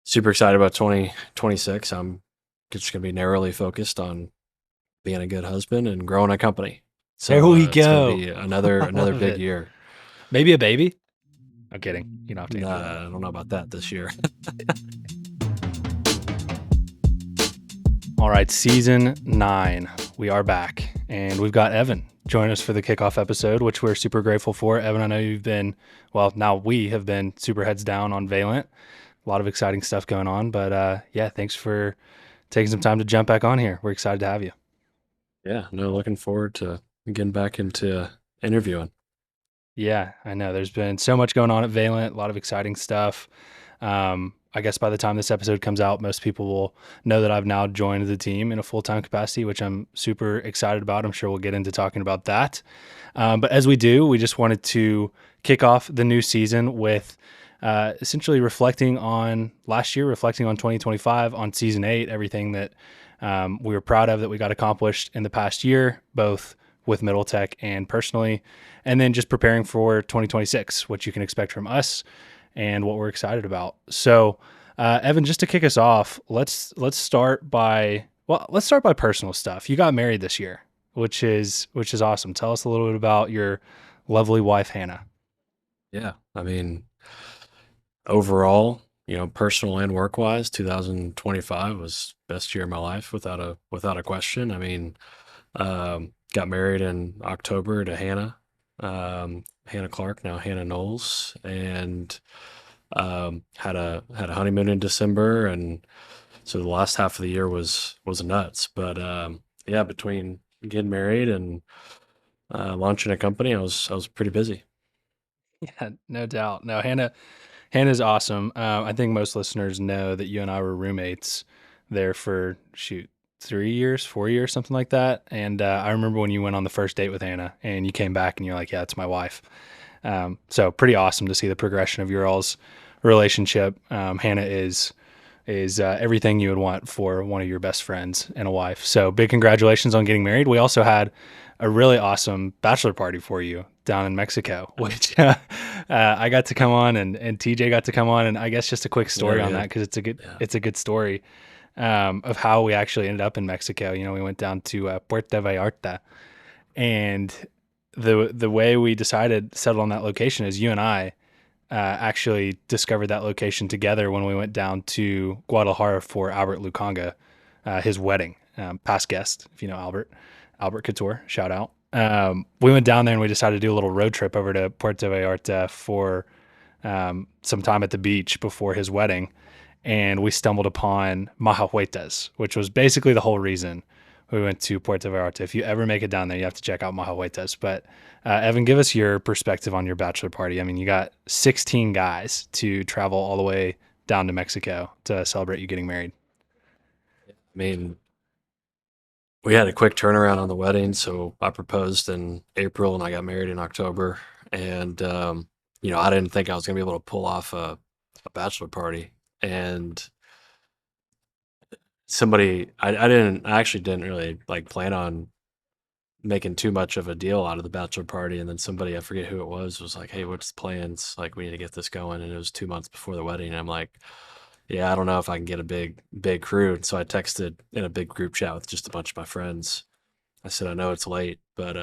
Super excited about 2026. I'm just going to be narrowly focused on being a good husband and growing a company. There So we it's going to go. be another I another love big it. year. Maybe a baby? I'm kidding. You don't have to answer that. I don't know about that this year. All right, season 9. We are back, and we've got Evan join us for the kickoff episode, which we're super grateful for. Evan, I know you've been, well, now we have been super heads down on Valent. A lot of exciting stuff going on, but yeah, thanks for taking some time to jump back on here. We're excited to have you. Yeah, no, looking forward to getting back into interviewing. Yeah, I know. There's been so much going on at Valent, a lot of exciting stuff. I guess by the time this episode comes out, most people will know that I've now joined the team in a full time capacity, which I'm super excited about. I'm sure we'll get into talking about that. But as we do, we just wanted to kick off the new season with essentially reflecting on last year, reflecting on 2025, on season 8, everything that we were proud of that we got accomplished in the past year, both with Middle Tech and personally, and then just preparing for 2026, what you can expect from us and what we're excited about. So, Evan, just to kick us off, let's start by personal stuff. You got married this year, which is awesome. Tell us a little bit about your lovely wife, Hannah. Yeah, I mean, overall, personal and work wise, 2025 was best year of my life without a question. I mean, got married in October to Hannah, Hannah Clark, now Hannah Knowles, and had a honeymoon in December, and so the last half of the year was nuts. But yeah, between getting married and launching a company, I was pretty busy. Yeah, no doubt. No, Hannah's awesome. I think most listeners know that you and I were roommates there for 3 years, 4 years, something like that. And I remember when you went on the first date with Hannah, and you came back and you're like, "Yeah, it's my wife." So pretty awesome to see the progression of your all's relationship. Hannah is everything you would want for one of your best friends and a wife. So big congratulations on getting married. We also had a really awesome bachelor party for you down in Mexico, which I got to come on, and TJ got to come on. And I guess just a quick story Yeah, on yeah, that, because yeah. it's a good story of how we actually ended up in Mexico. You know, we went down to Puerto Vallarta, and the way we decided to settle on that location is you and I actually discovered that location together when we went down to Guadalajara for Albert Lukanga, his wedding. Past guest, if you know Albert Couture, shout out. We went down there and we decided to do a little road trip over to Puerto Vallarta for some time at the beach before his wedding. And we stumbled upon Mahahuetas, which was basically the whole reason we went to Puerto Vallarta. If you ever make it down there, you have to check out Mahahuetas. But Evan, give us your perspective on your bachelor party. I mean, you got 16 guys to travel all the way down to Mexico to celebrate you getting married. I mean, we had a quick turnaround on the wedding, so I proposed in April and I got married in October. And I didn't think I was gonna be able to pull off a bachelor party. And I actually didn't really like plan on making too much of a deal out of the bachelor party. And then somebody, I forget who it was like, "Hey, what's the plans? Like, we need to get this going." And it was 2 months before the wedding. And I'm like, "Yeah, I don't know if I can get a big crew." And so I texted in a big group chat with just a bunch of my friends. I said, "I know it's late, but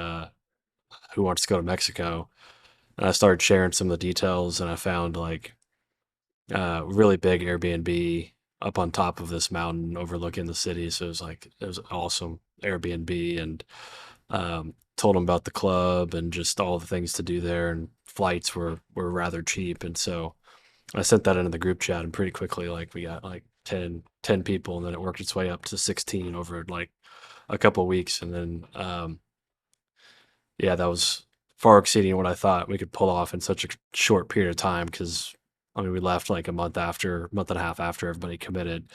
who wants to go to Mexico?" And I started sharing some of the details, and I found like really big Airbnb up on top of this mountain overlooking the city. So it was awesome Airbnb, and told them about the club and just all the things to do there. And flights were rather cheap, and so I sent that into the group chat, and pretty quickly, like, we got like ten people, and then it worked its way up to 16 over like a couple of weeks, and then yeah, that was far exceeding what I thought we could pull off in such a short period of time. Because I mean, we left like month and a half after everybody committed.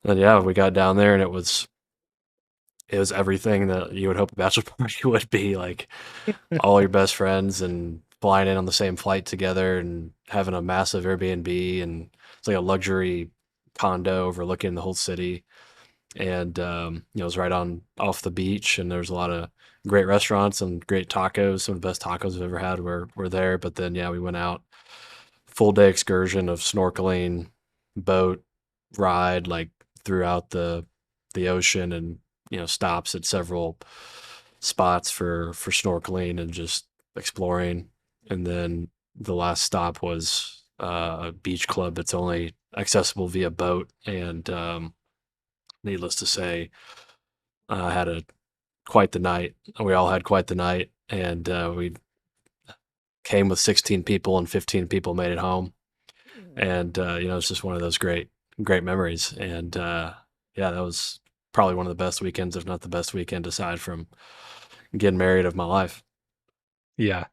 And yeah, we got down there, and it was everything that you would hope a bachelor party would be. Like, all your best friends and flying in on the same flight together and having a massive Airbnb, and it's like a luxury condo overlooking the whole city. And it was right on off the beach, and there's a lot of great restaurants and great tacos. Some of the best tacos I've ever had were there. But then yeah, we went out, full day excursion of snorkeling, boat ride like throughout the ocean, and stops at several spots for snorkeling and just exploring. And then the last stop was a beach club that's only accessible via boat. And needless to say, I had a quite the night. We all had quite the night, and we came with 16 people, and 15 people made it home. And it's just one of those great memories. And yeah, that was probably one of the best weekends, if not the best weekend, aside from getting married, of my life. Yeah.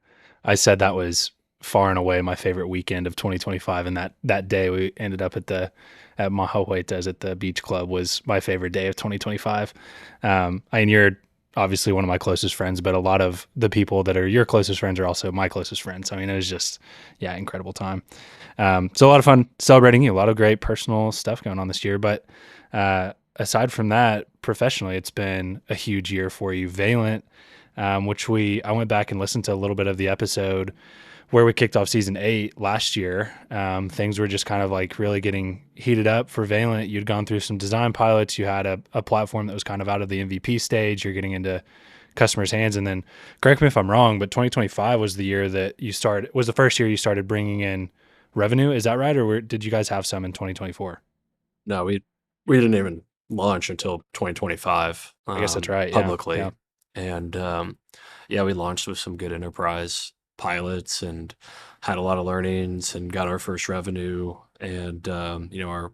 I said that was far and away my favorite weekend of 2025. And that day we ended up at Mahahuetas at the beach club was my favorite day of 2025. I mean, you're obviously one of my closest friends, but a lot of the people that are your closest friends are also my closest friends. I mean, it was just, yeah, incredible time. So a lot of fun celebrating you, a lot of great personal stuff going on this year. But aside from that, professionally, it's been a huge year for you. Valent, which I went back and listened to a little bit of the episode where we kicked off season 8 last year. Things were just kind of like really getting heated up for Valent. You'd gone through some design pilots. You had a platform that was kind of out of the MVP stage. You're getting into customers' hands. And then, correct me if I'm wrong, but 2025 was the first year you started bringing in revenue. Is that right? Or did you guys have some in 2024? No, we didn't even launch until 2025 I guess that's right. Yeah. publicly. Yeah. And yeah, we launched with some good enterprise pilots and had a lot of learnings and got our first revenue, and are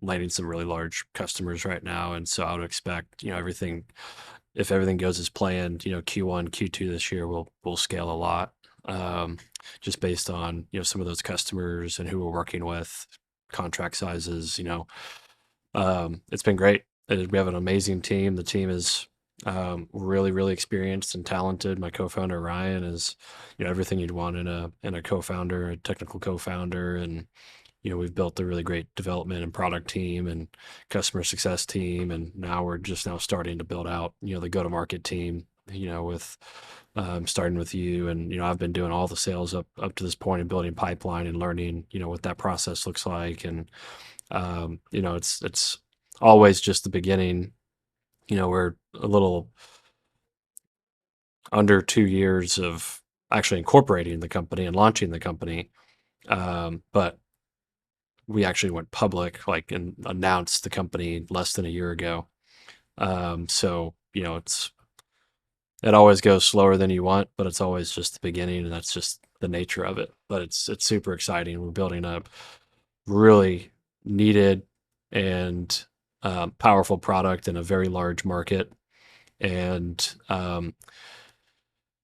landing some really large customers right now. And so I would expect, everything, if everything goes as planned, Q1, Q2 this year will scale a lot. Just based on, some of those customers and who we're working with, contract sizes, it's been great. We have an amazing team. The team is really, really experienced and talented. My co-founder Ryan is, everything you'd want in a co-founder, a technical co-founder. And we've built a really great development and product team and customer success team. And now we're just now starting to build out, the go-to-market team. With starting with you, and I've been doing all the sales up to this point and building pipeline and learning, what that process looks like. And it's always just the beginning. We're a little under 2 years of actually incorporating the company and launching the company. But we actually went public, like, and announced the company less than a year ago. So, it always goes slower than you want, but it's always just the beginning, and that's just the nature of it. But it's super exciting. We're building a really needed and powerful product in a very large market. And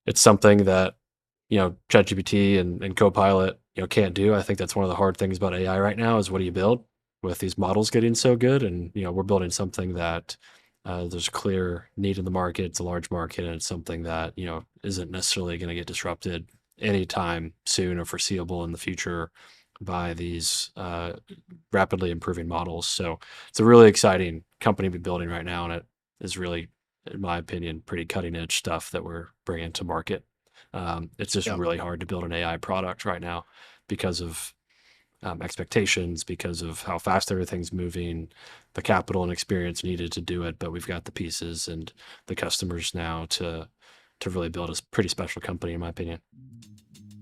it's something that, ChatGPT and Copilot, can't do. I think that's one of the hard things about AI right now is, what do you build with these models getting so good? And, we're building something that there's a clear need in the market. It's a large market, and it's something that, isn't necessarily going to get disrupted anytime soon or foreseeable in the future by these rapidly improving models. So it's a really exciting company to be building right now, and it is really, in my opinion, pretty cutting edge stuff that we're bringing to market. It's just Yeah. really hard to build an AI product right now because of expectations, because of how fast everything's moving, the capital and experience needed to do it. But we've got the pieces and the customers now to really build a pretty special company, in my opinion.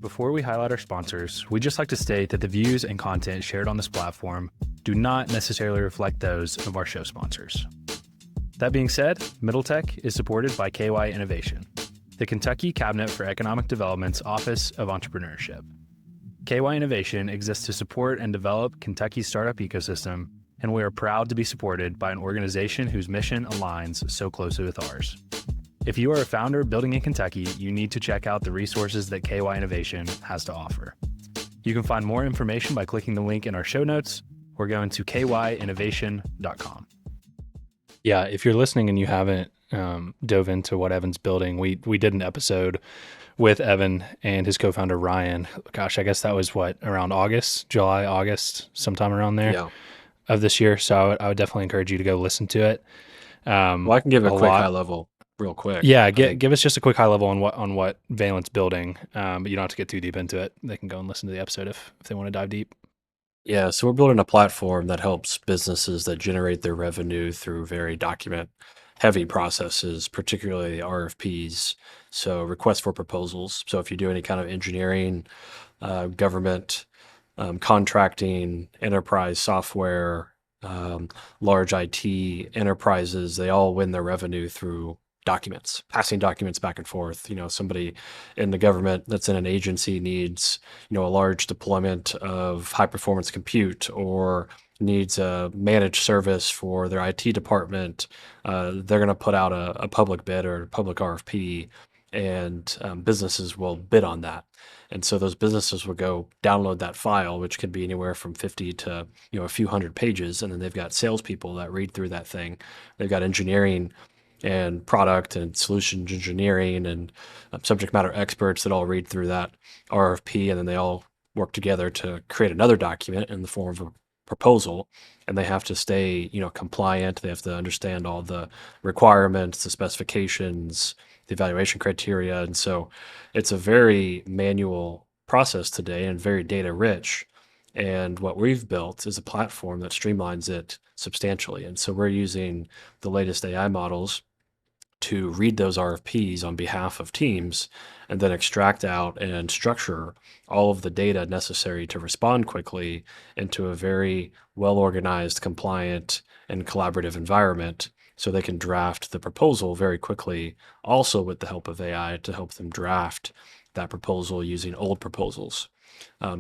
Before we highlight our sponsors, we'd just like to state that the views and content shared on this platform do not necessarily reflect those of our show sponsors. That being said, Middletech is supported by KY Innovation, the Kentucky Cabinet for Economic Development's Office of Entrepreneurship. KY Innovation exists to support and develop Kentucky's startup ecosystem, and we are proud to be supported by an organization whose mission aligns so closely with ours. If you are a founder building in Kentucky, you need to check out the resources that KY Innovation has to offer. You can find more information by clicking the link in our show notes or going to kyinnovation.com. Yeah, if you're listening and you haven't dove into what Evan's building, we did an episode with Evan and his co-founder Ryan. Gosh, I guess that was around July, August, sometime around there of this year. So I would definitely encourage you to go listen to it. Well, I can give a quick high level real quick. Yeah, give us just a quick high level on what Valent's building, but you don't have to get too deep into it. They can go and listen to the episode if they want to dive deep. Yeah, so we're building a platform that helps businesses that generate their revenue through very document heavy processes, particularly RFPs. So requests for proposals. So if you do any kind of engineering, government, contracting, enterprise software, large IT enterprises, they all win their revenue through documents, passing documents back and forth. Somebody in the government that's in an agency needs, a large deployment of high performance compute or needs a managed service for their IT department. They're going to put out a public bid or a public RFP, and businesses will bid on that. And so those businesses will go download that file, which could be anywhere from 50 to a few hundred pages, and then they've got salespeople that read through that thing. They've got engineering and product and solutions engineering and subject matter experts that all read through that RFP, and then they all work together to create another document in the form of a proposal. And they have to stay, compliant. They have to understand all the requirements, the specifications, the evaluation criteria, and so it's a very manual process today and very data rich. And what we've built is a platform that streamlines it substantially. And so we're using the latest AI models to read those RFPs on behalf of teams and then extract out and structure all of the data necessary to respond quickly into a very well organized, compliant, and collaborative environment so they can draft the proposal very quickly, also with the help of AI to help them draft that proposal using old proposals.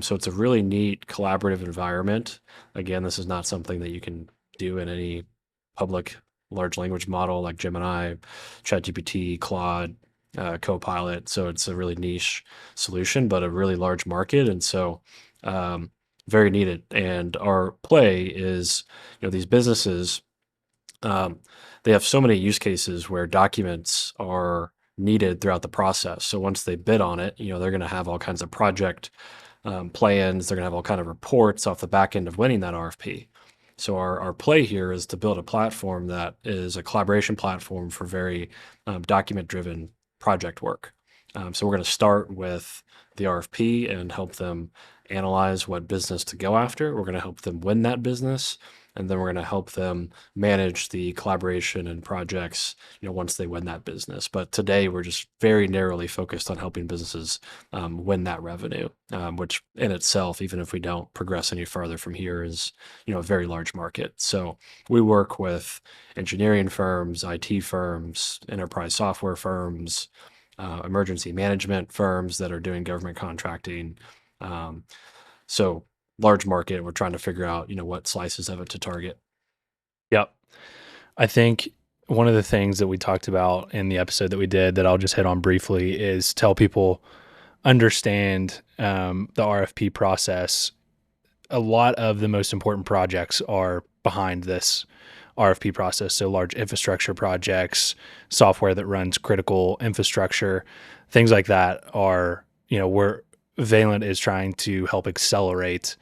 So it's a really neat collaborative environment. Again, this is not something that you can do in any public large language model like Gemini, ChatGPT, Claude, Copilot. So it's a really niche solution, but a really large market. And so um, very needed. And our play is, these businesses, um, they have so many use cases where documents are needed throughout the process. So once they bid on it, they're going to have all kinds of project plans. They're going to have all kind of reports off the back end of winning that RFP. So our play here is to build a platform that is a collaboration platform for very document-driven project work. So we're going to start with the RFP and help them analyze what business to go after. We're going to help them win that business, and then we're going to help them manage the collaboration and projects, once they win that business. But today we're just very narrowly focused on helping businesses win that revenue, which in itself, even if we don't progress any further from here, is a very large market. So we work with engineering firms, IT firms, enterprise software firms, emergency management firms that are doing government contracting. Um, so large market. We're trying to figure out, what slices of it to target. Yep. I think one of the things that we talked about in the episode that we did that I'll just hit on briefly is tell people understand the RFP process. A lot of the most important projects are behind this RFP process. So large infrastructure projects, software that runs critical infrastructure, things like that are, where Valent is trying to help accelerate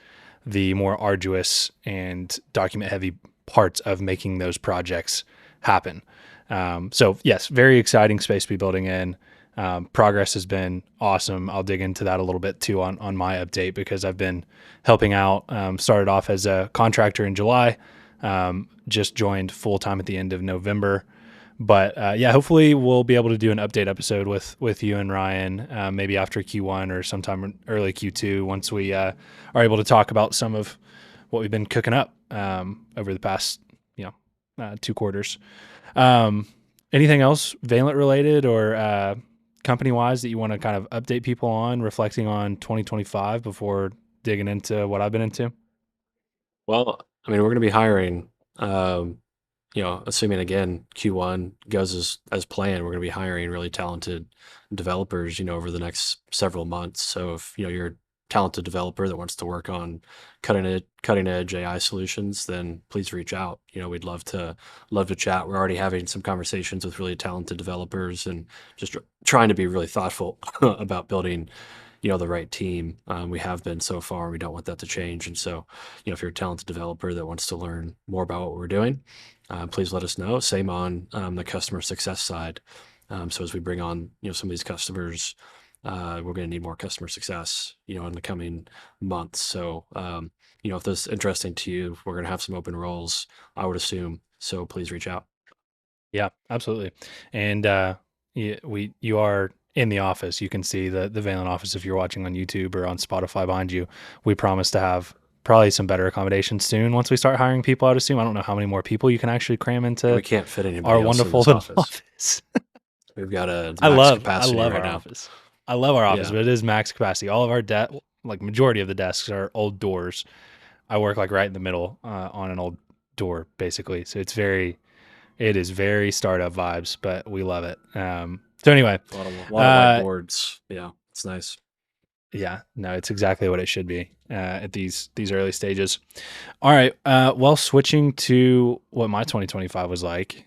the more arduous and document heavy parts of making those projects happen. So yes, very exciting space to be building in. Progress has been awesome. I'll dig into that a little bit too on my update because I've been helping out. Started off as a contractor in July, just joined full time at the end of November. But yeah, hopefully we'll be able to do an update episode with you and Ryan, maybe after Q1 or sometime early Q2 once we are able to talk about some of what we've been cooking up over the past 2 quarters. Anything else Valent related or company wise that you want to kind of update people on, reflecting on 2025 before digging into what I've been into? Well, I mean, we're going to be hiring, um, assuming again Q1 goes as planned, we're going to be hiring really talented developers, over the next several months. So if you're a talented developer that wants to work on cutting edge AI solutions, then please reach out. We'd love to chat. We're already having some conversations with really talented developers and just trying to be really thoughtful about building the right team. We have been so far. We don't want that to change. And so, if you're a talented developer that wants to learn more about what we're doing, please let us know. Same on the customer success side. So as we bring on, some of these customers, we're going to need more customer success, in the coming months. So, if this is interesting to you, we're going to have some open roles, I would assume. So please reach out. Yeah, absolutely. And you are in the office. You can see the Valent office if you're watching on YouTube or on Spotify behind you. We promise to have probably some better accommodations soon once we start hiring people. I'd assume. I don't know how many more people you can actually cram And into we can't fit our anybody else in wonderful this little office. office. We've got a I max love I capacity love right our now. office. I love our office, Yeah. but it is max capacity. All of our like majority of the desks are old doors. I work like right in the middle on an old door, basically. So it is very startup vibes, but we love it. So anyway, A lot of uh, whiteboards. Yeah. It's nice. yeah, no, it's exactly what it should be at these early stages. All right, well, switching to what my 2025 was like.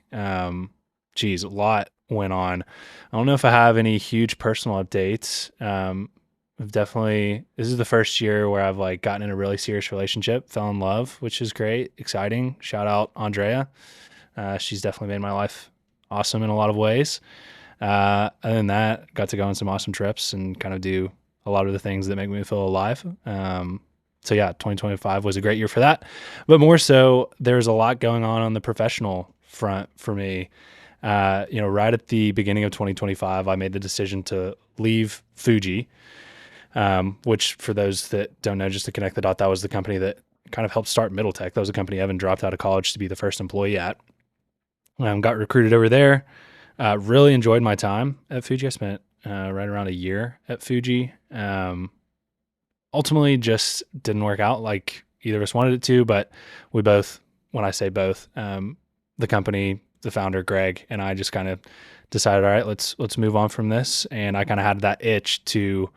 Geez, a lot went on. I don't know if I have any huge personal updates. I've definitely this is the first year where I've like gotten in a really serious relationship, fell in love, which is great, exciting. Shout out Andrea. She's definitely made my life awesome in a lot of ways. Other than that, got to go on some awesome trips and kind of do a lot of the things that make me feel alive. So yeah, 2025 was a great year for that. But more so, there's a lot going on the professional front for me. Right at the beginning of 2025, I made the decision to leave Fuji, which for those that don't know, just to connect the dot, that was the company that kind of helped start Middle Tech. That was a company Evan dropped out of college to be the first employee at. Got recruited over there. Really enjoyed my time at Fuji. I spent right around a year at Fuji. Ultimately, just didn't work out like either of us wanted it to. But we both, when I say both, the company, the founder Greg, and I just kind of decided, all right, let's move on from this. And I kind of had that itch to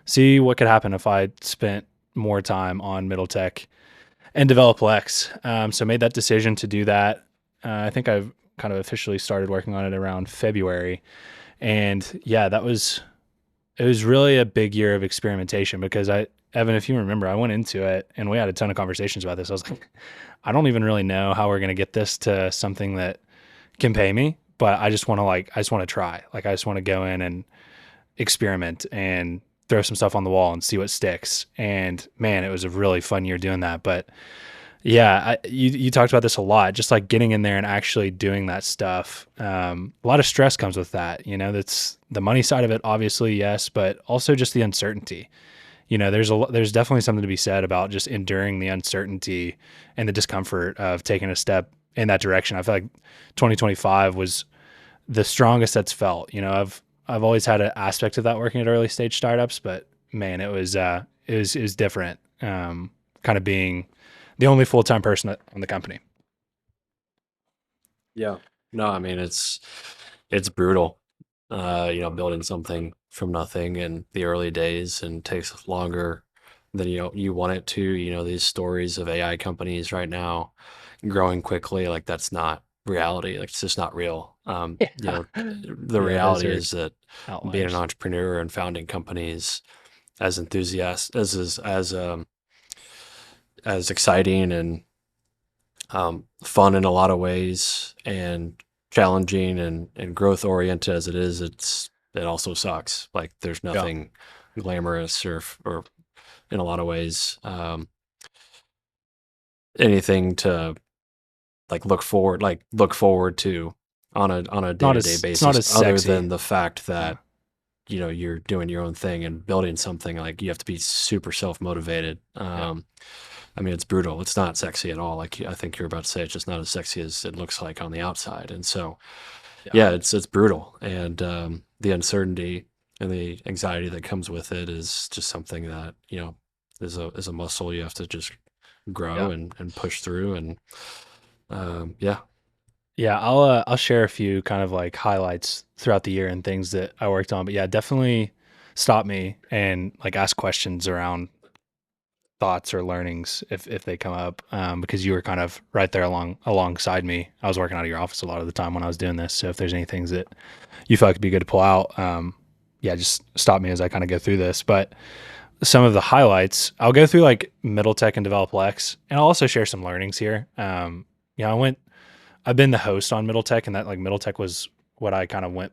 see what could happen if I spent more time on Middle Tech and DevelopLex. So made that decision to do that. I think I've kind of officially started working on it around February. And yeah, it was really a big year of experimentation because Evan, if you remember, I went into it and we had a ton of conversations about this. I was like, I don't even really know how we're going to get this to something that can pay me, but I just want to try. Like, I just want to go in and experiment and throw some stuff on the wall and see what sticks. And man, it was a really fun year doing that. But yeah, you talked about this a lot, just like getting in there and actually doing that stuff. A lot of stress comes with that. That's the money side of it, obviously, yes, but also just the uncertainty. There's definitely something to be said about just enduring the uncertainty and the discomfort of taking a step in that direction. I feel like 2025 was the strongest that's felt. I've always had an aspect of that working at early stage startups, but man, it was different. Kind of being the only full-time person on the company. Yeah. No, I mean, it's brutal, building something from nothing in the early days and takes longer than you want it to. These stories of AI companies right now growing quickly, like that's not reality. Like it's just not real. The Yeah, those reality are is that being an outliers. entrepreneur and founding companies as enthusiast as exciting and fun in a lot of ways and challenging and growth oriented as it is, it also sucks. Like there's Yeah. nothing glamorous or in a lot of ways anything to look forward to on a day-to-day It's not basis as other sexy. than the fact Yeah. that you're doing your own thing and building something. Like you have to be super self-motivated. Yeah. I mean, it's brutal. It's not sexy at all. Like I think you're about to say, it's just not as sexy as it looks like on the outside. And so, Yeah. yeah, it's brutal, and the uncertainty and the anxiety that comes with it is just something that is a muscle you have to just grow Yeah. and push through. And yeah, Yeah, I'll share a few kind of like highlights throughout the year and things that I worked on. But yeah, definitely stop me and like ask questions around thoughts or learnings if they come up, because you were kind of right there alongside me. I was working out of your office a lot of the time when I was doing this. So if there's any things that you feel like would be good to pull out, yeah, just stop me as I kind of go through this. But some of the highlights, I'll go through like Middle Tech and DevelopLex, and I'll also share some learnings here. I've been the host on Middle Tech, and that like Middle Tech was what I kind of went,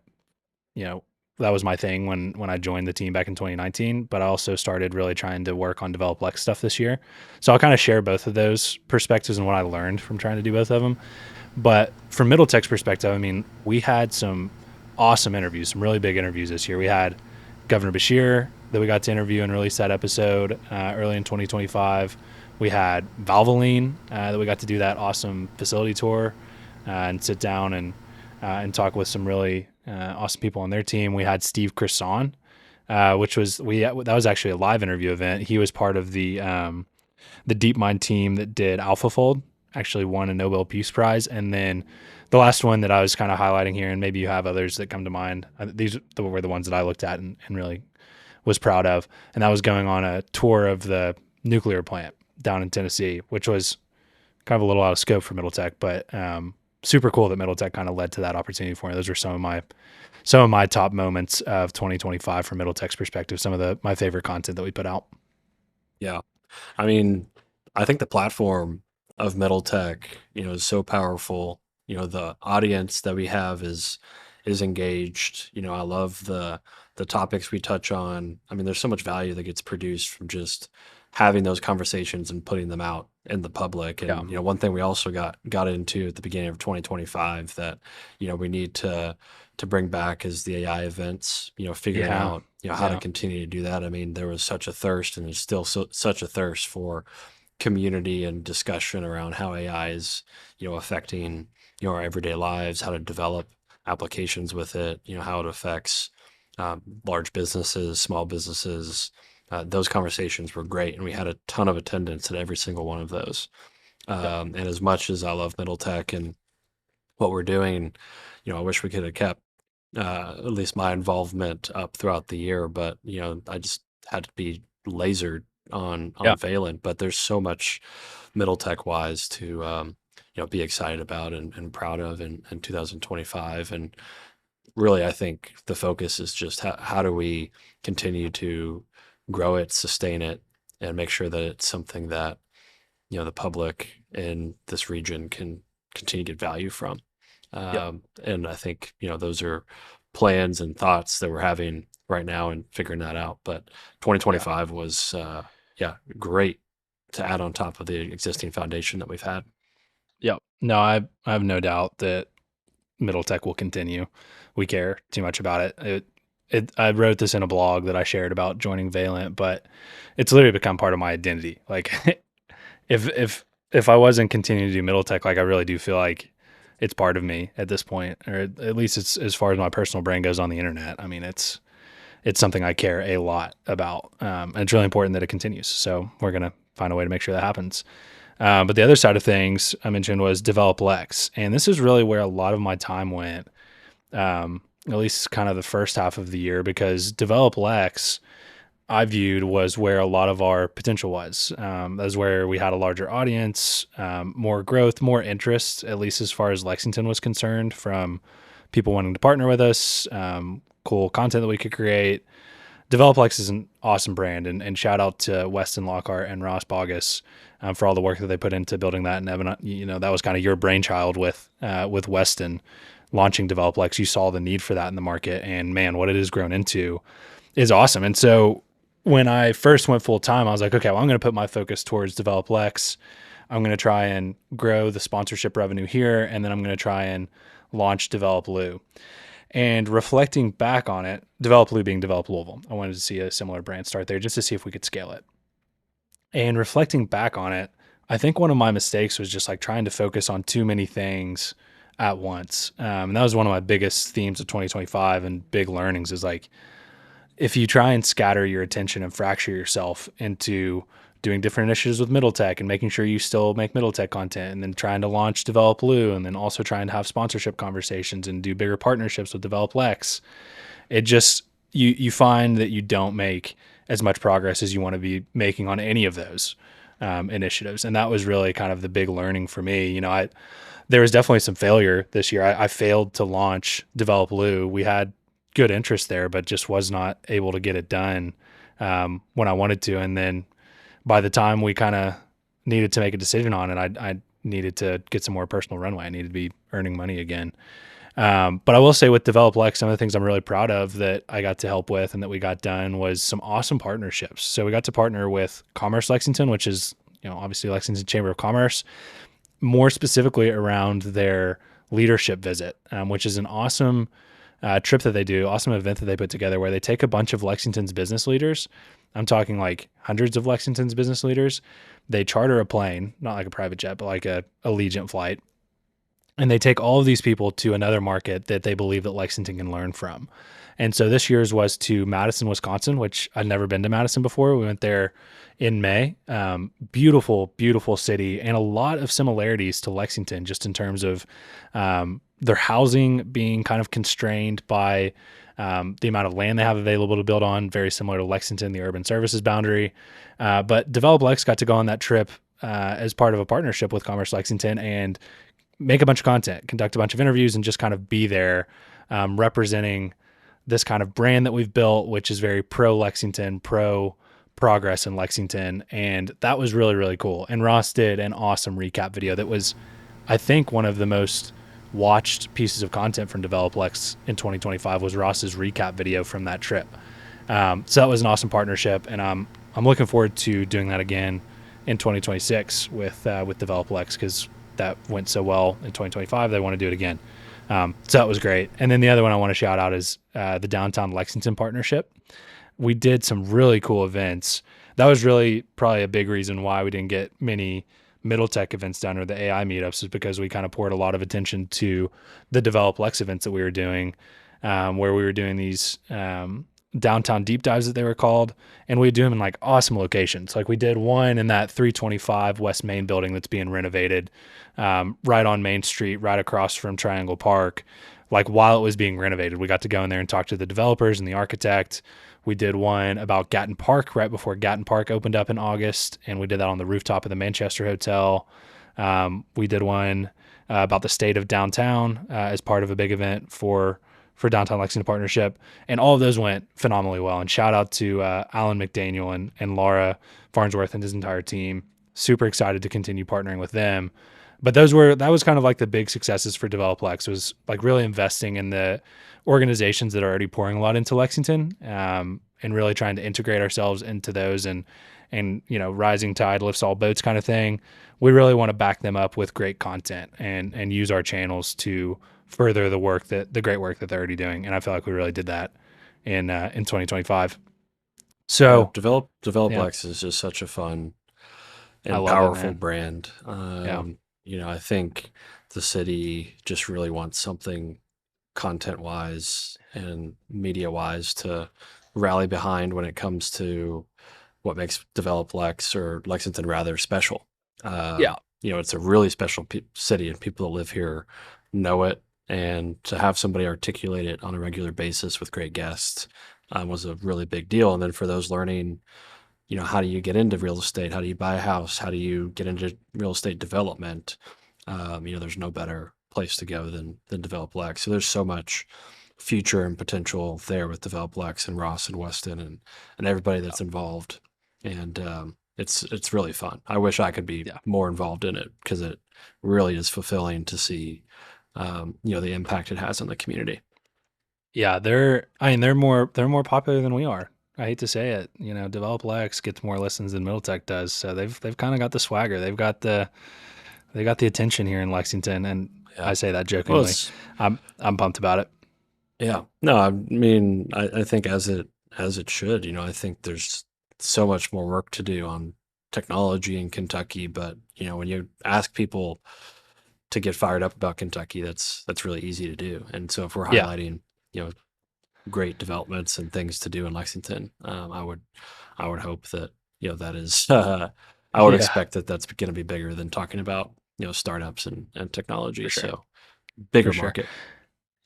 you know, that was my thing when I joined the team back in 2019, but I also started really trying to work on DevelopLex stuff this year. So I'll kind of share both of those perspectives and what I learned from trying to do both of them. But from Middle Tech's perspective, I mean, we had some awesome interviews, some really big interviews this year. We had Governor Bashir that we got to interview and release that episode early in 2025. We had Valvoline that we got to do that awesome facility tour and sit down and talk with some really awesome people on their team. We had Steve Crisson, which was that was actually a live interview event. He was part of the DeepMind team that did AlphaFold, actually won a Nobel Peace Prize. And then the last one that I was kind of highlighting here, and maybe you have others that come to mind. These were the ones that I looked at and really was proud of. And that was going on a tour of the nuclear plant down in Tennessee, which was kind of a little out of scope for Middle Tech, but super cool that Middle Tech kind of led to that opportunity for me. Those were some of my top moments of 2025 from Middle Tech's perspective, some of my favorite content that we put out. Yeah. I mean, I think the platform of Middle Tech, is so powerful. The audience that we have is engaged. I love the topics we touch on. I mean, there's so much value that gets produced from just having those conversations and putting them out in the public. Yeah. And one thing we also got into at the beginning of 2025 that we need to bring back is the AI events. Figuring Yeah. out how to Yeah. continue to do that. I mean, there was such a thirst, and there's still such a thirst for community and discussion around how AI is affecting our everyday lives, how to develop applications with it, how it affects large businesses, small businesses. Those conversations were great, and we had a ton of attendance at every single one of those. Yep. And as much as I love Middle Tech and what we're doing, I wish we could have kept at least my involvement up throughout the year, but I just had to be lasered on Yeah. Valent. But there's so much Middle Tech wise to be excited about and proud of in 2025. And really, I think the focus is just how do we continue to grow it, sustain it, and make sure that it's something that the public in this region can continue to get value from. Yep. And I think those are plans and thoughts that we're having right now and figuring that out. But Yeah. 2025 was great to add on top of the existing foundation that we've had. Yep. No, I have no doubt that Middle Tech will continue. We care too much about it. I wrote this in a blog that I shared about joining Valent, but it's literally become part of my identity. Like if I wasn't continuing to do Middle Tech, like I really do feel like it's part of me at this point, or at least it's as far as my personal brand goes on the internet. I mean, it's something I care a lot about, and it's really important that it continues. So we're gonna find a way to make sure that happens. But the other side of things I mentioned was DevelopLex, and this is really where a lot of my time went, at least kind of the first half of the year, because DevelopLex I viewed was where a lot of our potential was. That's where we had a larger audience, more growth, more interest, at least as far as Lexington was concerned, from people wanting to partner with us, cool content that we could create. DevelopLex is an awesome brand, and shout out to Weston Lockhart and Ross Bogus for all the work that they put into building that. And Evan, that was kind of your brainchild with Weston launching DevelopLex. You saw the need for that in the market, and man, what it has grown into is awesome. And so when I first went full time, I was like, okay, well, I'm going to put my focus towards DevelopLex. I'm going to try and grow the sponsorship revenue here, and then I'm going to try and launch DevelopLou. And reflecting back on it, DevelopLou being Develop Louisville, I wanted to see a similar brand start there just to see if we could scale it. And reflecting back on it, I think one of my mistakes was just like trying to focus on too many things at once. And that was one of my biggest themes of 2025 and big learnings is like, if you try and scatter your attention and fracture yourself into doing different initiatives with Middle Tech and making sure you still make Middle Tech content, and then trying to launch DevelopLou, and then also trying to have sponsorship conversations and do bigger partnerships with DevelopLex, it just, you find that you don't make as much progress as you want to be making on any of those initiatives. And that was really kind of the big learning for me. There was definitely some failure this year. I failed to launch DevelopLou. We had good interest there, but just was not able to get it done when I wanted to. And then by the time we kind of needed to make a decision on it, I needed to get some more personal runway. I needed to be earning money again. But I will say with DevelopLex, some of the things I'm really proud of that I got to help with and that we got done was some awesome partnerships. So we got to partner with Commerce Lexington, which is, obviously Lexington Chamber of Commerce, more specifically around their leadership visit, which is an awesome trip that they do, awesome event that they put together where they take a bunch of Lexington's business leaders. I'm talking like hundreds of Lexington's business leaders. They charter a plane, not like a private jet, but like a Allegiant flight. And they take all of these people to another market that they believe that Lexington can learn from. And so this year's was to Madison, Wisconsin, which I'd never been to Madison before. We went there in May. Beautiful, beautiful city, and a lot of similarities to Lexington, just in terms of their housing being kind of constrained by the amount of land they have available to build on, very similar to Lexington, the urban services boundary. But DevelopLex got to go on that trip as part of a partnership with Commerce Lexington and make a bunch of content, conduct a bunch of interviews, and just kind of be there representing this kind of brand that we've built, which is very pro Lexington, pro progress in Lexington. And that was really, really cool. And Ross did an awesome recap video that was, I think, one of the most watched pieces of content from DevelopLex in 2025 was Ross's recap video from that trip. So that was an awesome partnership. And I'm looking forward to doing that again in 2026 with DevelopLex, because that went so well in 2025. They want to do it again. So that was great. And then the other one I want to shout out is the Downtown Lexington partnership. We did some really cool events. That was really probably a big reason why we didn't get many Middle Tech events done, or the AI meetups, is because we kind of poured a lot of attention to the DevelopLex events that we were doing, where we were doing these downtown deep dives that they were called, and we do them in like awesome locations. Like we did one in that 325 West Main building that's being renovated, right on Main Street, right across from Triangle Park. Like while it was being renovated, we got to go in there and talk to the developers and the architect. We did one about Gatton Park right before Gatton Park opened up in August, and we did that on the rooftop of the Manchester Hotel. We did one about the state of downtown as part of a big event for Downtown Lexington Partnership. And all of those went phenomenally well. And shout out to Alan McDaniel and Laura Farnsworth and his entire team. Super excited to continue partnering with them. But that was kind of like the big successes for DevelopLex, was like really investing in the organizations that are already pouring a lot into Lexington, and really trying to integrate ourselves into those, and rising tide lifts all boats kind of thing. We really want to back them up with great content and use our channels to further the great work that they're already doing. And I feel like we really did that in 2025. So DevelopLex is just such a fun and powerful brand. I think the city just really wants something content wise and media wise to rally behind when it comes to what makes DevelopLex, or Lexington rather, special. It's a really special city, and people that live here know it. And to have somebody articulate it on a regular basis with great guests was a really big deal. And then for those learning, how do you get into real estate? How do you buy a house? How do you get into real estate development? There's no better place to go than DevelopLex. So there's so much future and potential there with DevelopLex and Ross and Weston and everybody that's involved. And it's really fun. I wish I could be more involved in it, because it really is fulfilling to see the impact it has on the community. Yeah, they're more popular than we are. I hate to say it. DevelopLex gets more listens than Middle Tech does, so they've kind of got the swagger. They've got the attention here in Lexington, and I say that jokingly. Well, I'm pumped about it. Yeah. No, I mean, I think as it should. I think there's so much more work to do on technology in Kentucky, but when you ask people to get fired up about Kentucky, that's really easy to do. And so if we're highlighting, great developments and things to do in Lexington, I would hope that, that is, I would expect that that's going to be bigger than talking about, startups and technology. Sure. So bigger market.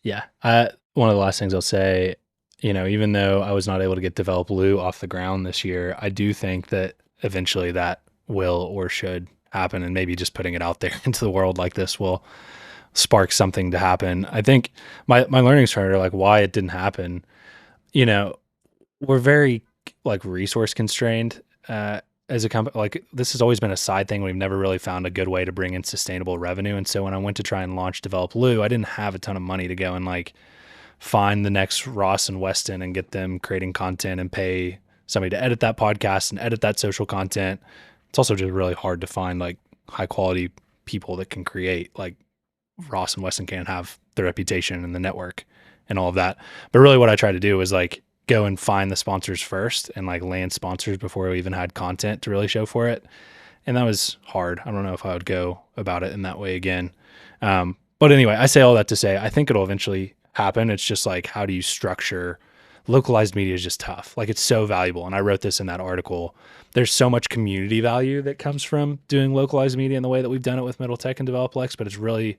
Yeah. One of the last things I'll say, even though I was not able to get DevelopLou off the ground this year, I do think that eventually that will or should happen, and maybe just putting it out there into the world like this will spark something to happen. I think my learnings from it are like why it didn't happen. We're very like resource constrained as a company, like this has always been a side thing. We've never really found a good way to bring in sustainable revenue. And so when I went to try and launch DevelopLou, I didn't have a ton of money to go and like find the next Ross and Weston and get them creating content and pay somebody to edit that podcast and edit that social content. It's also just really hard to find like high quality people that can create. Like Ross and Weston can't have the reputation and the network and all of that. But really what I try to do is like go and find the sponsors first and like land sponsors before we even had content to really show for it. And that was hard. I don't know if I would go about it in that way again. But anyway, I say all that to say, I think it'll eventually happen. It's just like, how do you structure localized media is just tough. Like it's so valuable. And I wrote this in that article. There's so much community value that comes from doing localized media in the way that we've done it with Middle Tech and DevelopLex, but it's really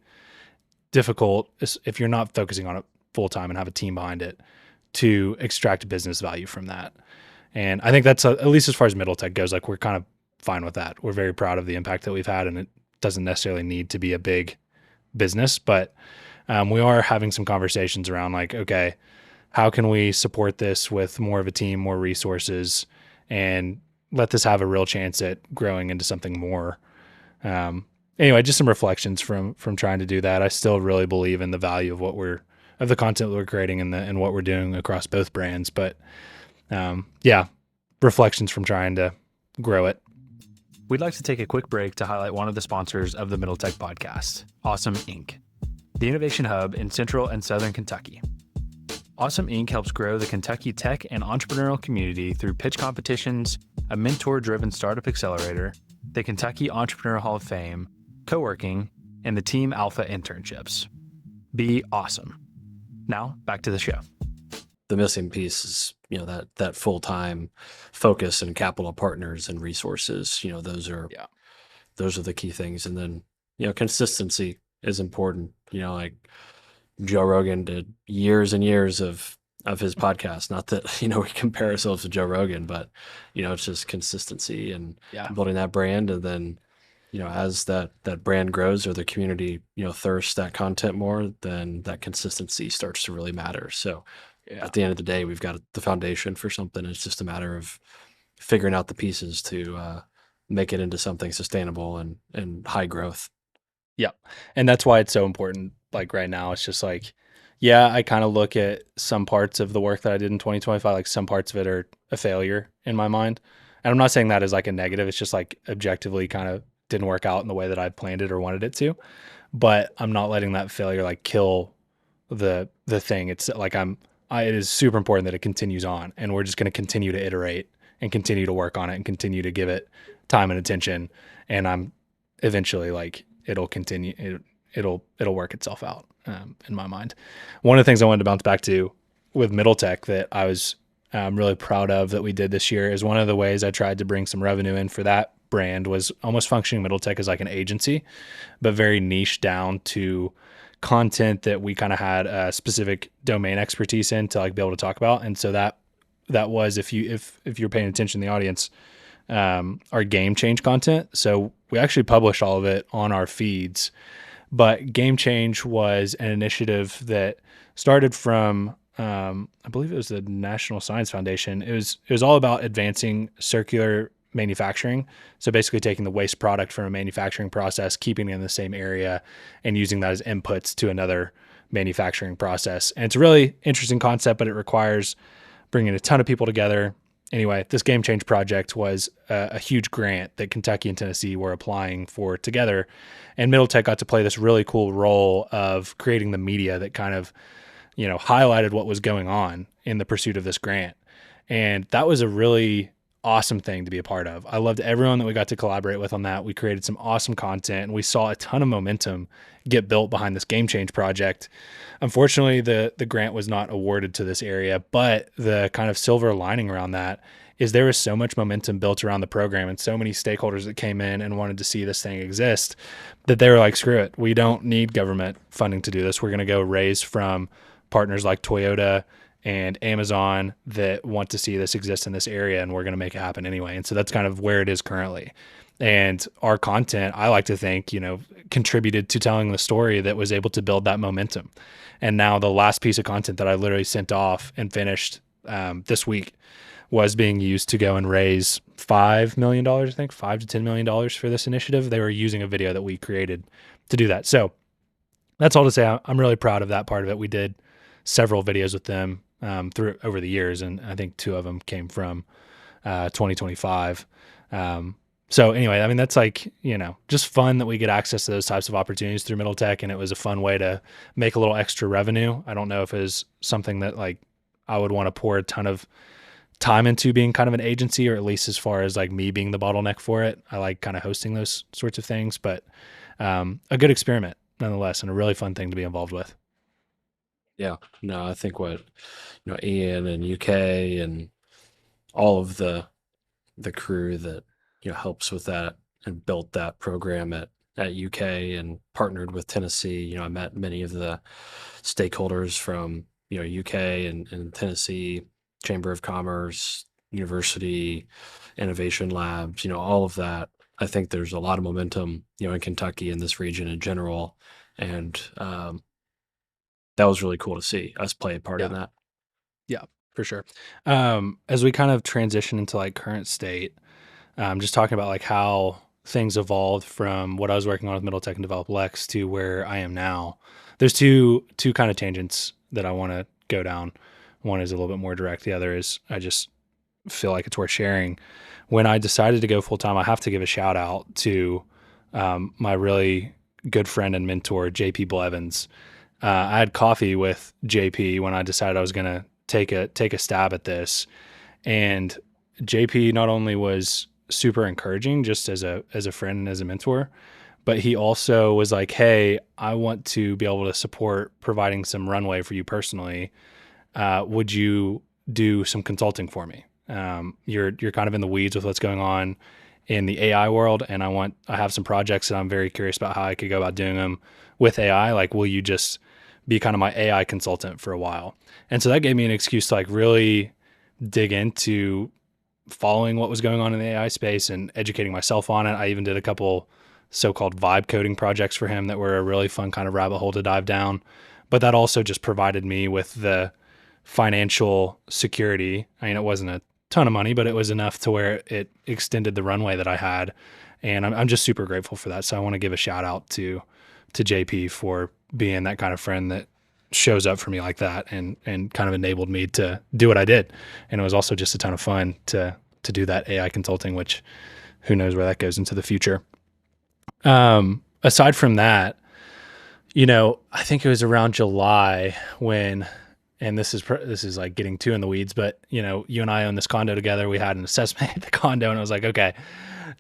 difficult if you're not focusing on it full time and have a team behind it to extract business value from that. And I think that's at least as far as Middle Tech goes, like we're kind of fine with that. We're very proud of the impact that we've had, and it doesn't necessarily need to be a big business, but we are having some conversations around like, okay, how can we support this with more of a team, more resources, and let this have a real chance at growing into something more. Anyway, just some reflections from trying to do that. I still really believe in the value of of the content that we're creating and what we're doing across both brands. But yeah, reflections from trying to grow it. We'd like to take a quick break to highlight one of the sponsors of the Middle Tech podcast, Awesome Inc., the innovation hub in Central and Southern Kentucky. Awesome Inc. helps grow the Kentucky tech and entrepreneurial community through pitch competitions, a mentor-driven startup accelerator, the Kentucky Entrepreneur Hall of Fame, co-working, and the Team Alpha internships. Be awesome. Now, back to the show. The missing piece is, that full-time focus and capital partners and resources. Those are the key things. And then, consistency is important. Like Joe Rogan did years and years of his podcast. Not that, we compare ourselves to Joe Rogan, but, it's just consistency and building that brand. And then, as that brand grows or the community, thirsts that content more, then that consistency starts to really matter. So at the end of the day, we've got the foundation for something. It's just a matter of figuring out the pieces to make it into something sustainable and high growth. Yeah. And that's why it's so important. Like right now, it's just like, I kind of look at some parts of the work that I did in 2025, like some parts of it are a failure in my mind. And I'm not saying that as like a negative. It's just like objectively kind of didn't work out in the way that I planned it or wanted it to. But I'm not letting that failure like kill the thing. It's like it is super important that it continues on, and we're just going to continue to iterate and continue to work on it and continue to give it time and attention. And I'm eventually like, it'll continue. It'll work itself out in my mind. One of the things I wanted to bounce back to with Middle Tech that I was really proud of that we did this year is one of the ways I tried to bring some revenue in for that brand was almost functioning Middle Tech as like an agency, but very niche down to content that we kind of had a specific domain expertise in to like be able to talk about. And so that was, if you're paying attention in the audience, our game change content. So we actually published all of it on our feeds, but Game Change was an initiative that started from, I believe it was the National Science Foundation. It was all about advancing circular manufacturing. So basically taking the waste product from a manufacturing process, keeping it in the same area, and using that as inputs to another manufacturing process. And it's a really interesting concept, but it requires bringing a ton of people together. Anyway, this Game Change project was a huge grant that Kentucky and Tennessee were applying for together. And Middle Tech got to play this really cool role of creating the media that kind of, highlighted what was going on in the pursuit of this grant. And that was a really awesome thing to be a part of. I loved everyone that we got to collaborate with on that. We created some awesome content, and we saw a ton of momentum get built behind this Game Change project. Unfortunately, the grant was not awarded to this area, but the kind of silver lining around that is there was so much momentum built around the program and so many stakeholders that came in and wanted to see this thing exist that they were like, screw it. We don't need government funding to do this. We're going to go raise from partners like Toyota and Amazon that want to see this exist in this area, and we're going to make it happen anyway. And so that's kind of where it is currently. And our content, I like to think, contributed to telling the story that was able to build that momentum. And now the last piece of content that I literally sent off and finished this week was being used to go and raise $5 million, I think $5 to $10 million for this initiative. They were using a video that we created to do that. So that's all to say, I'm really proud of that part of it. We did several videos with them through over the years, and I think 2 of them came from 2025. So anyway, I mean, that's like, just fun that we get access to those types of opportunities through Middle Tech, and it was a fun way to make a little extra revenue. I don't know if it was something that like I would want to pour a ton of time into being kind of an agency, or at least as far as like me being the bottleneck for it. I like kind of hosting those sorts of things, but a good experiment nonetheless, and a really fun thing to be involved with. Yeah, no, I think what, Ian and UK and all of the crew that, helps with that and built that program at UK and partnered with Tennessee. I met many of the stakeholders from, UK and Tennessee Chamber of Commerce, University, Innovation Labs, all of that. I think there's a lot of momentum, in Kentucky and this region in general. And that was really cool to see us play a part in that. Yeah, for sure. As we kind of transition into like current state, just talking about like how things evolved from what I was working on with Middle Tech and DevelopLex to where I am now. There's two kind of tangents that I want to go down. One is a little bit more direct. The other is I just feel like it's worth sharing. When I decided to go full time, I have to give a shout out to my really good friend and mentor, JP Blevins. I had coffee with JP when I decided I was going to take a stab at this, and JP not only was super encouraging just as a friend and as a mentor, but he also was like, hey, I want to be able to support providing some runway for you personally. Would you do some consulting for me? You're kind of in the weeds with what's going on in the AI world, and I have some projects that I'm very curious about how I could go about doing them with AI. Like, will you just be kind of my AI consultant for a while? And so that gave me an excuse to like really dig into following what was going on in the AI space and educating myself on it. I even did a couple so-called vibe coding projects for him that were a really fun kind of rabbit hole to dive down. But that also just provided me with the financial security. I mean, it wasn't a ton of money, but it was enough to where it extended the runway that I had. And I'm just super grateful for that. So I want to give a shout out to JP for being that kind of friend that shows up for me like that and kind of enabled me to do what I did. And it was also just a ton of fun to do that AI consulting, which who knows where that goes into the future. Aside from that, I think it was around July when, and this is like getting too in the weeds, but you and I own this condo together. We had an assessment at the condo, and I was like, okay,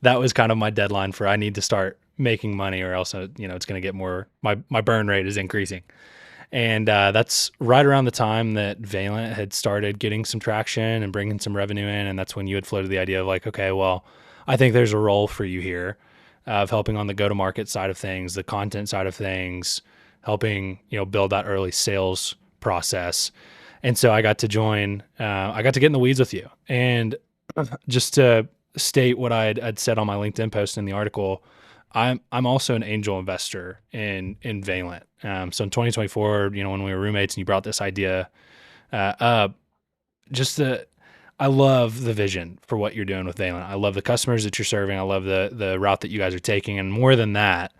that was kind of my deadline for I need to start making money, or else it's going to get more. My burn rate is increasing, and that's right around the time that Valent had started getting some traction and bringing some revenue in, and that's when you had floated the idea of like, okay, well, I think there's a role for you here of helping on the go-to-market side of things, the content side of things, helping build that early sales process. And so I got to join. I got to get in the weeds with you, and just to state what I'd said on my LinkedIn post in the article, I'm also an angel investor in Valent. So in 2024, when we were roommates and you brought this idea up, I love the vision for what you're doing with Valent. I love the customers that you're serving. I love the route that you guys are taking. And more than that,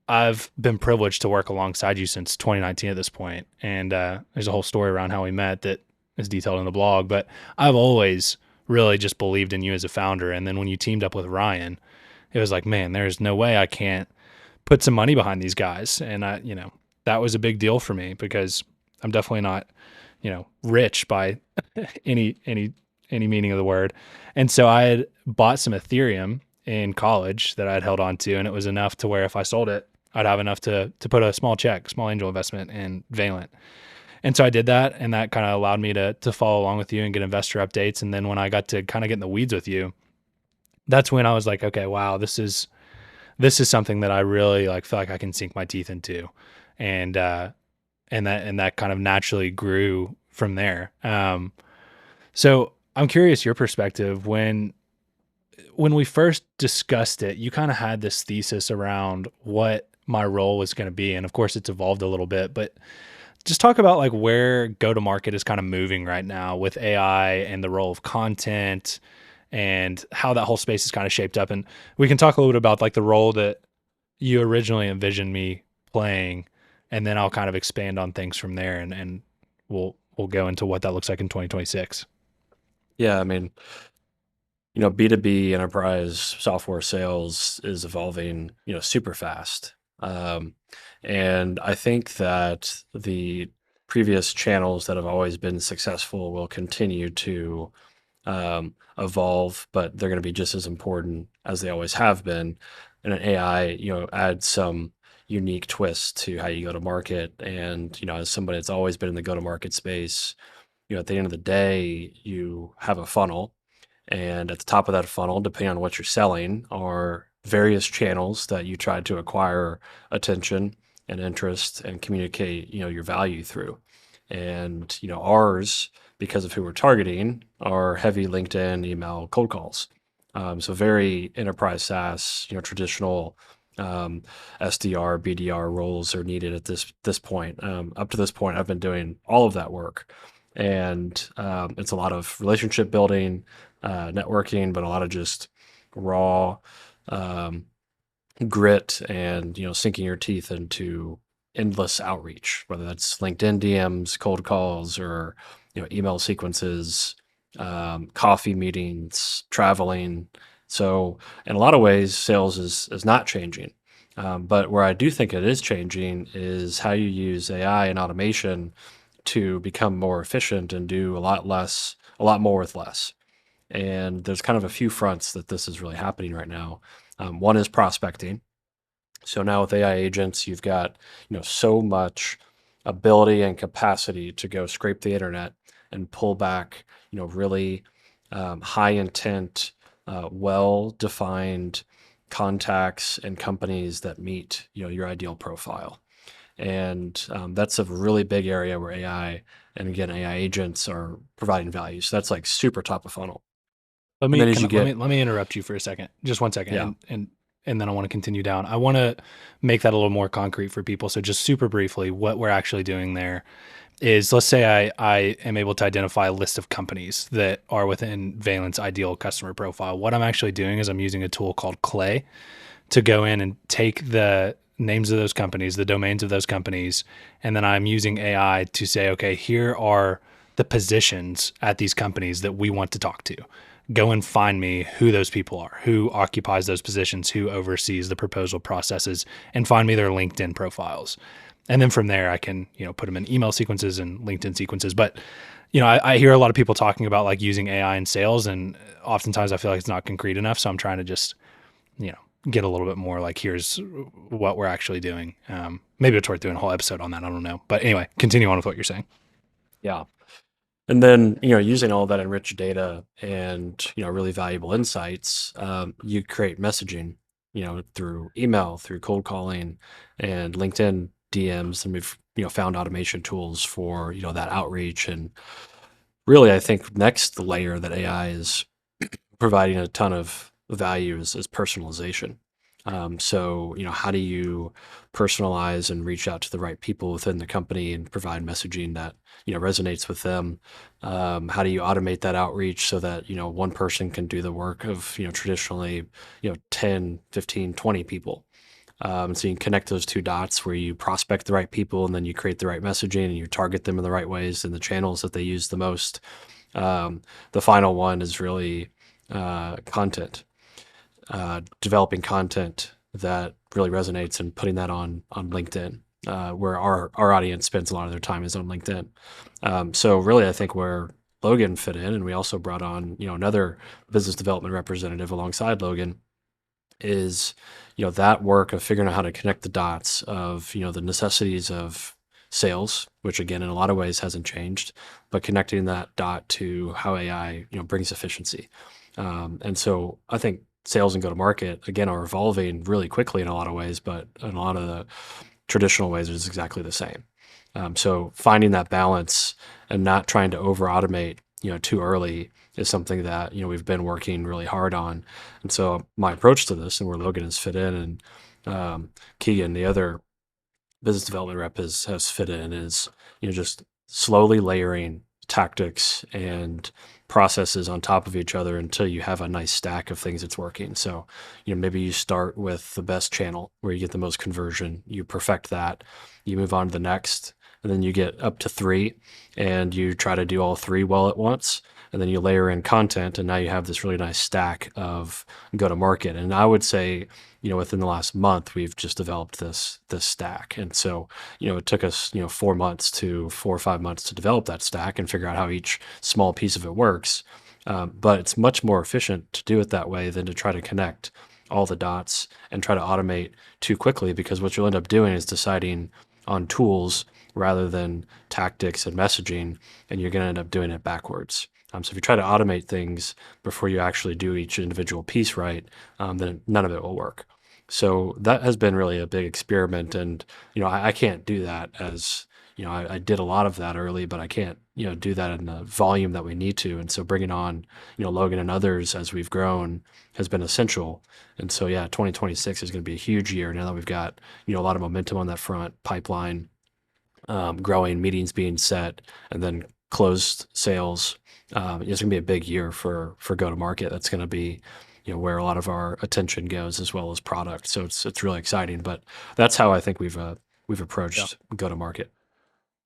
I've been privileged to work alongside you since 2019 at this point. And there's a whole story around how we met that is detailed in the blog. But I've always really just believed in you as a founder. And then when you teamed up with Ryan, it was like, man, there's no way I can't put some money behind these guys. And that was a big deal for me because I'm definitely not, rich by any meaning of the word. And so I had bought some Ethereum in college that I'd held on to, and it was enough to where if I sold it, I'd have enough to put a small angel investment in Valent. And so I did that, and that kind of allowed me to follow along with you and get investor updates. And then when I got to kind of get in the weeds with you, that's when I was like, okay, wow, this is something that I really feel like I can sink my teeth into. And that kind of naturally grew from there. So I'm curious your perspective. When we first discussed it, you kind of had this thesis around what my role was going to be. And of course it's evolved a little bit, but just talk about like where go-to-market is kind of moving right now with AI and the role of content and how that whole space is kind of shaped up. And we can talk a little bit about like the role that you originally envisioned me playing, and then I'll kind of expand on things from there, and we'll go into what that looks like in 2026. Yeah, I mean, B2B enterprise software sales is evolving, super fast. And I think that the previous channels that have always been successful will continue to evolve, but they're going to be just as important as they always have been. And an AI, adds some unique twist to how you go to market. And, as somebody that's always been in the go-to-market space, at the end of the day, you have a funnel, and at the top of that funnel, depending on what you're selling, are various channels that you try to acquire attention and interest and communicate, your value through. And, ours, because of who we're targeting, are heavy LinkedIn, email, cold calls. So very enterprise SaaS, traditional SDR, BDR roles are needed at this point. Up to this point, I've been doing all of that work, and it's a lot of relationship building, networking, but a lot of just raw grit and sinking your teeth into endless outreach, whether that's LinkedIn DMs, cold calls, or email sequences, coffee meetings, traveling. So in a lot of ways, sales is not changing. But where I do think it is changing is how you use AI and automation to become more efficient and do a lot more with less. And there's kind of a few fronts that this is really happening right now. One is prospecting. So now with AI agents, you've got so much ability and capacity to go scrape the internet and pull back really high intent, well defined contacts and companies that meet your ideal profile. And that's a really big area where AI, and again, AI agents are providing value. So that's like super top of funnel. Let And then me as you get, let me interrupt you for a second, just 1 second, yeah, and then I want to continue down. I want to make that a little more concrete for people. So just super briefly, what we're actually doing there is, let's say I am able to identify a list of companies that are within Valent's ideal customer profile. What I'm actually doing is I'm using a tool called Clay to go in and take the names of those companies, the domains of those companies, and then I'm using AI to say, okay, here are the positions at these companies that we want to talk to. Go and find me who those people are, who occupies those positions, who oversees the proposal processes, and find me their LinkedIn profiles. And then from there, I can, put them in email sequences and LinkedIn sequences. But, I hear a lot of people talking about like using AI in sales, and oftentimes I feel like it's not concrete enough. So I'm trying to just, get a little bit more like, here's what we're actually doing. Maybe it's worth doing a whole episode on that. I don't know. But anyway, continue on with what you're saying. yeah. And then, using all that enriched data and, really valuable insights, you create messaging, through email, through cold calling and LinkedIn DMs. And we've, found automation tools for, that outreach. And really, I think next layer that AI is providing a ton of value is personalization. So, how do you personalize and reach out to the right people within the company and provide messaging that, resonates with them? How do you automate that outreach so that, one person can do the work of, traditionally, 10, 15, 20 people? So you can connect those two dots where you prospect the right people and then you create the right messaging and you target them in the right ways in the channels that they use the most. The final one is really content. Developing content that really resonates and putting that on LinkedIn, where our audience spends a lot of their time is on LinkedIn. So really, I think where Logan fit in, and we also brought on another business development representative alongside Logan, is that work of figuring out how to connect the dots of the necessities of sales, which again in a lot of ways hasn't changed, but connecting that dot to how AI brings efficiency. And so I think sales and go to market again are evolving really quickly in a lot of ways, but in a lot of the traditional ways it's exactly the same. So finding that balance and not trying to over automate too early is something that we've been working really hard on. And so my approach to this, and where Logan has fit in, and Keegan, the other business development rep has fit in is, just slowly layering tactics and processes on top of each other until you have a nice stack of things that's working. So, maybe you start with the best channel where you get the most conversion, you perfect that, you move on to the next, and then you get up to 3 and you try to do all 3 well at once. And then you layer in content, and now you have this really nice stack of go to market. And I would say, within the last month, we've just developed this stack. And so, it took us, 4 or 5 months to develop that stack and figure out how each small piece of it works. But it's much more efficient to do it that way than to try to connect all the dots and try to automate too quickly, because what you'll end up doing is deciding on tools rather than tactics and messaging, and you're going to end up doing it backwards. So if you try to automate things before you actually do each individual piece right, then none of it will work. So that has been really a big experiment. And, I can't do that as, I did a lot of that early, but I can't, do that in the volume that we need to. And so bringing on, Logan and others as we've grown has been essential. And so, 2026 is going to be a huge year now that we've got, a lot of momentum on that front, pipeline growing, meetings being set, and then closed sales. It's going to be a big year for go-to-market. That's going to be, where a lot of our attention goes, as well as product. So it's really exciting. But that's how I think we've approached go-to-market.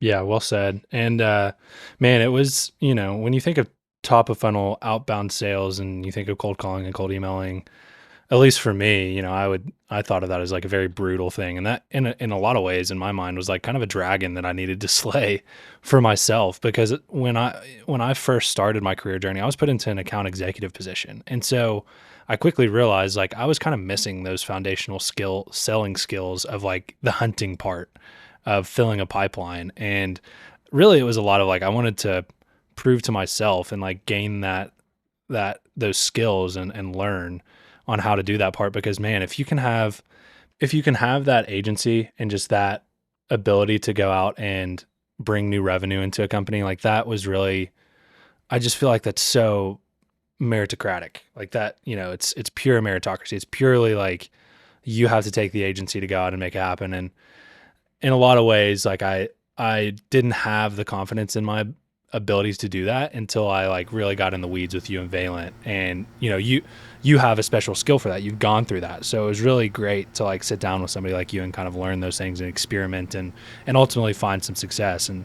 Yeah, well said. And man, it was, when you think of top of funnel outbound sales and you think of cold calling and cold emailing, at least for me, I thought of that as like a very brutal thing. And that in a lot of ways in my mind was like kind of a dragon that I needed to slay for myself, because when I first started my career journey, I was put into an account executive position. And so I quickly realized like I was kind of missing those foundational selling skills of like the hunting part of filling a pipeline. And really it was a lot of like, I wanted to prove to myself and like gain those skills and learn on how to do that part. Because man, if you can have that agency and just that ability to go out and bring new revenue into a company, like that was really, I just feel like that's so meritocratic. Like that, it's pure meritocracy. It's purely like you have to take the agency to go out and make it happen. And in a lot of ways, like I didn't have the confidence in my abilities to do that until I like really got in the weeds with you and Valent. And you have a special skill for that. You've gone through that. So it was really great to like sit down with somebody like you and kind of learn those things and experiment and ultimately find some success. And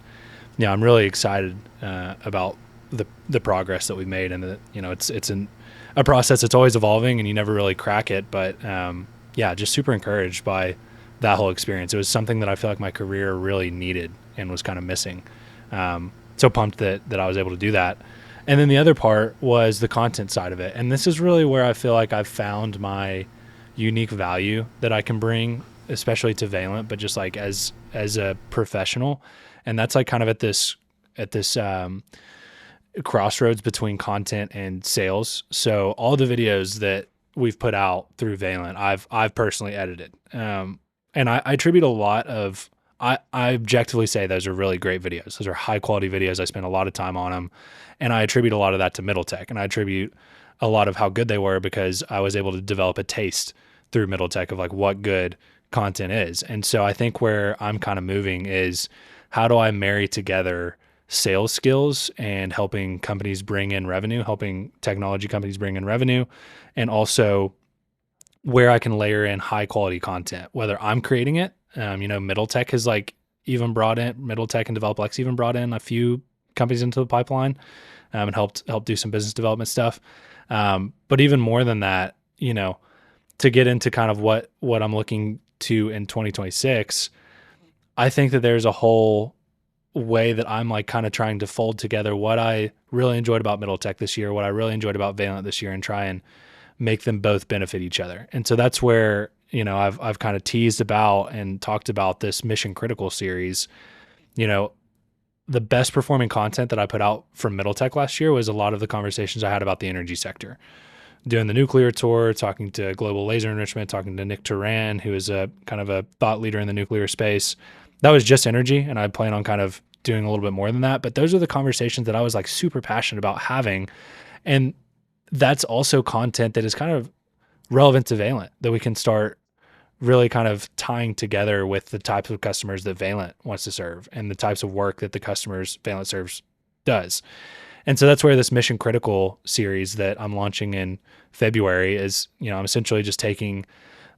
I'm really excited about the progress that we've made, and that it's a process that's always evolving and you never really crack it. But just super encouraged by that whole experience. It was something that I feel like my career really needed and was kind of missing. So pumped that I was able to do that. And then the other part was the content side of it. And this is really where I feel like I've found my unique value that I can bring, especially to Valent, but just like as a professional. And that's like kind of at this crossroads between content and sales. So all the videos that we've put out through Valent, I've personally edited. And I attribute a lot of, I objectively say those are really great videos. Those are high quality videos. I spent a lot of time on them, and I attribute a lot of that to Middle Tech, and I attribute a lot of how good they were because I was able to develop a taste through Middle Tech of like what good content is. And so I think where I'm kind of moving is how do I marry together sales skills and helping companies bring in revenue, helping technology companies bring in revenue, and also where I can layer in high quality content, whether I'm creating it. Middle Tech has like even brought in, Middle Tech and DevelopLex even brought in a few companies into the pipeline and helped do some business development stuff. But even more than that, to get into kind of what I'm looking to in 2026, I think that there's a whole way that I'm like kind of trying to fold together what I really enjoyed about Middle Tech this year, what I really enjoyed about Valent this year, and try and make them both benefit each other. And so that's where, I've kind of teased about and talked about this Mission Critical series. The best performing content that I put out from Middle Tech last year was a lot of the conversations I had about the energy sector. Doing the nuclear tour, talking to Global Laser Enrichment, talking to Nick Turan, who is a kind of a thought leader in the nuclear space. That was just energy, and I plan on kind of doing a little bit more than that. But those are the conversations that I was like super passionate about having. And that's also content that is kind of relevant to Valent that we can start really kind of tying together with the types of customers that Valent wants to serve and the types of work that the customers Valent serves does. And so that's where this mission critical series that I'm launching in February is, I'm essentially just taking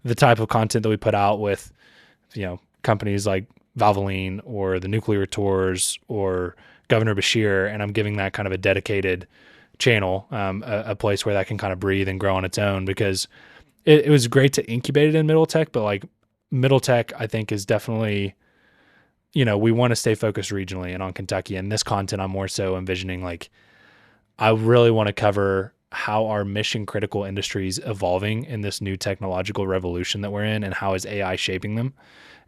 the type of content that we put out with, companies like Valent or the Nuclear Tours or Governor Bashir, and I'm giving that kind of a dedicated channel, a place where that can kind of breathe and grow on its own, because it was great to incubate it in Middle Tech, but like Middle Tech, I think is definitely, we want to stay focused regionally and on Kentucky. And this content, I'm more so envisioning like, I really want to cover how our mission critical industries evolving in this new technological revolution that we're in, and how is AI shaping them.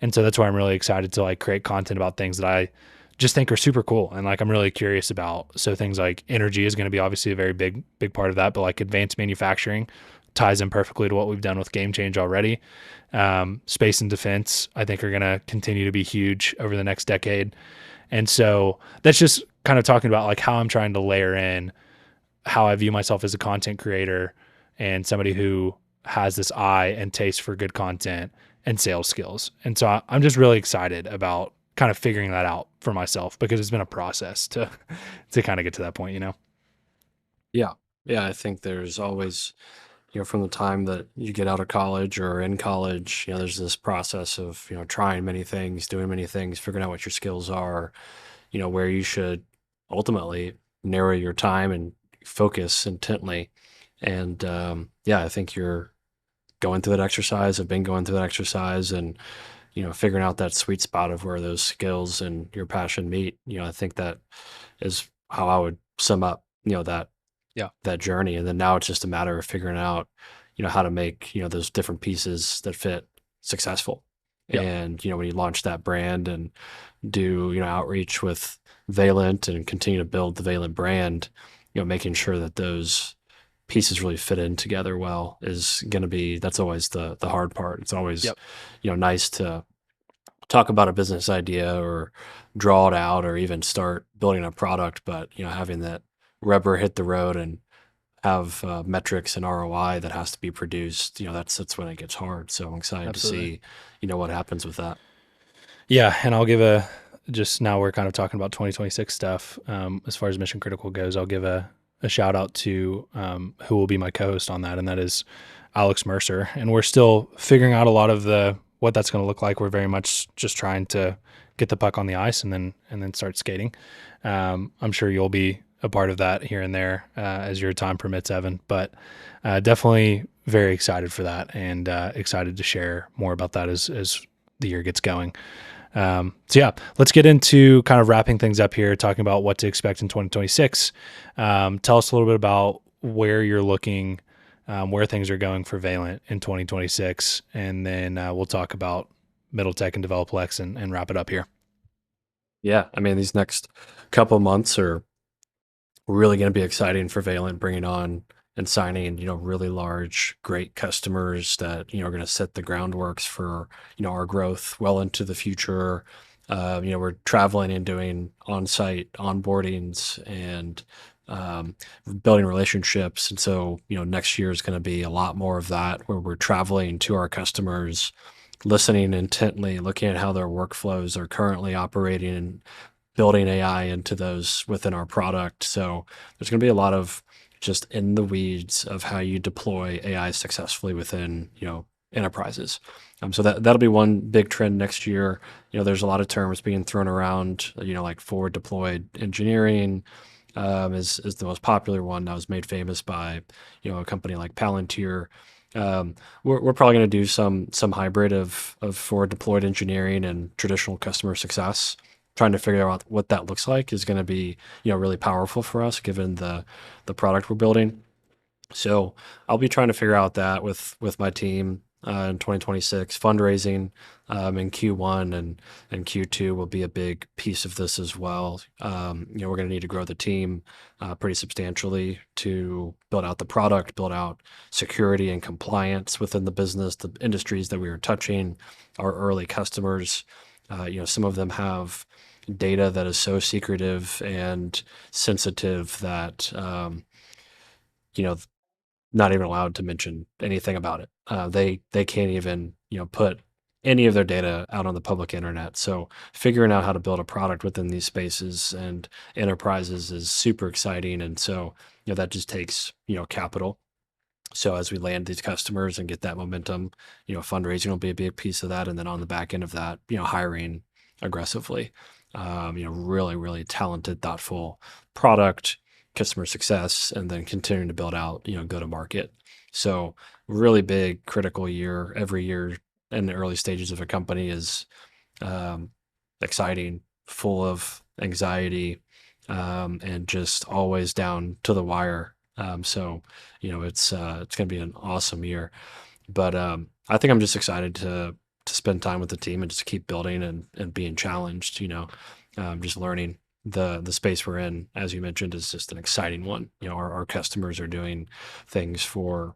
And so that's why I'm really excited to like create content about things that I just think are super cool and like I'm really curious about. So things like energy is going to be obviously a very big part of that, but like advanced manufacturing ties in perfectly to what we've done with Game Change already. Space and defense, I think, are going to continue to be huge over the next decade. And so that's just kind of talking about like how I'm trying to layer in how I view myself as a content creator and somebody who has this eye and taste for good content and sales skills. And so I'm just really excited about kind of figuring that out for myself, because it's been a process to kind of get to that point, Yeah. Yeah. I think there's always, from the time that you get out of college or in college, there's this process of, trying many things, doing many things, figuring out what your skills are, where you should ultimately narrow your time and focus intently. And yeah, I think you're going through that exercise. I've been going through that exercise, and figuring out that sweet spot of where those skills and your passion meet. I think that is how I would sum up, that journey. And then now it's just a matter of figuring out, how to make, those different pieces that fit successful. Yeah. And, when you launch that brand and do, outreach with Valent and continue to build the Valent brand, making sure that those pieces really fit in together well is going to be, that's always the hard part. It's always, nice to talk about a business idea or draw it out or even start building a product, but, having that rubber hit the road and have metrics and ROI that has to be produced, that's when it gets hard. So I'm excited Absolutely. to see, what happens with that. Yeah. And I'll give just now we're kind of talking about 2026 stuff. As far as mission critical goes, I'll give a shout out to who will be my co-host on that, and that is Alex Mercer. And we're still figuring out a lot of what that's going to look like. We're very much just trying to get the puck on the ice and then start skating. I'm sure you'll be a part of that here and there as your time permits, Evan. But definitely very excited for that, and excited to share more about that as the year gets going. So yeah, let's get into kind of wrapping things up here, talking about what to expect in 2026. Tell us a little bit about where you're looking, where things are going for Valent in 2026, and then we'll talk about Middle Tech and DevelopLex and wrap it up here. Yeah. I mean, these next couple months are really going to be exciting for Valent, bringing on and signing, really large, great customers that, are going to set the groundworks for, our growth well into the future. We're traveling and doing on-site onboardings and building relationships. And so, next year is going to be a lot more of that, where we're traveling to our customers, listening intently, looking at how their workflows are currently operating and building AI into those within our product. So there's going to be a lot of just in the weeds of how you deploy AI successfully within, enterprises. So that'll be one big trend next year. There's a lot of terms being thrown around, like forward deployed engineering is the most popular one that was made famous by, a company like Palantir. We're probably going to do some hybrid of forward deployed engineering and traditional customer success. Trying to figure out what that looks like is going to be, really powerful for us given the product we're building. So I'll be trying to figure out that with my team in 2026. Fundraising in Q1 and Q2 will be a big piece of this as well. We're going to need to grow the team pretty substantially to build out the product, build out security and compliance within the business, the industries that we are touching, our early customers. Some of them have data that is so secretive and sensitive that, not even allowed to mention anything about it. They can't even put any of their data out on the public internet. So figuring out how to build a product within these spaces and enterprises is super exciting. And so, that just takes, capital. So as we land these customers and get that momentum, fundraising will be a big piece of that. And then on the back end of that, hiring aggressively, really, really talented, thoughtful product, customer success, and then continuing to build out, go to market. So really big, critical year. Every year in the early stages of a company is exciting, full of anxiety, and just always down to the wire. So, it's going to be an awesome year. But I think I'm just excited to spend time with the team and just keep building and being challenged. Just learning the space we're in, as you mentioned, is just an exciting one. Our customers are doing things for